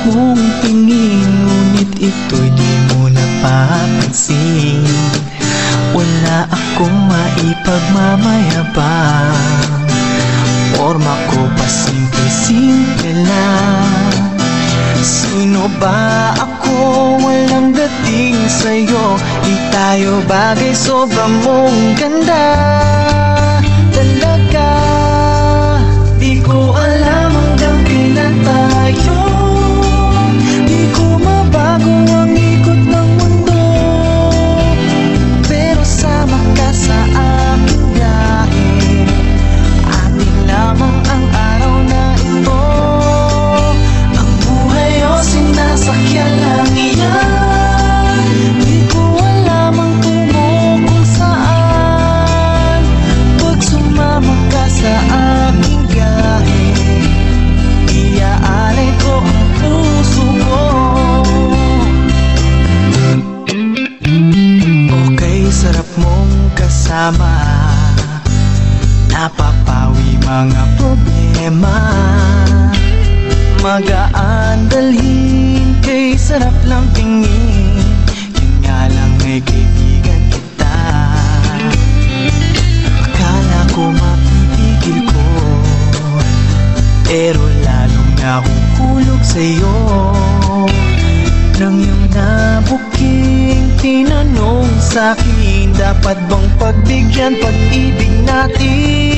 akong tingin, ngunit ito'y di mo napapansin. Wala akong maipagmamayabang, forma ko pa simple-simple lang. Sino ba ako? Walang dating sa'yo. Di tayo bagay, sobra mong ganda. Talaga, di ko alam hanggang kailan tayo. Di ko mabago ang ikot ng mundo, pero sama ka sa aking biyahe. Atin lamang ang araw na ito. Ang buhay o sinasakyan lang iyan. Di ko alam ang tungo kung saan. Pag sumama ka sa aking biyahe, iaalay ko ang puso ko. Okay, sarap mong kasama, napapawi mga problema. Magaan dalhin, kay sarap lang tingin. Yun nga lang ay kaibigan kita. Akala ko mapipigil ko, pero lalong nahuhulog sa'yo. Nang iyong nabuking tinanong sa'kin, dapat bang pagbigyan pag-ibig natin?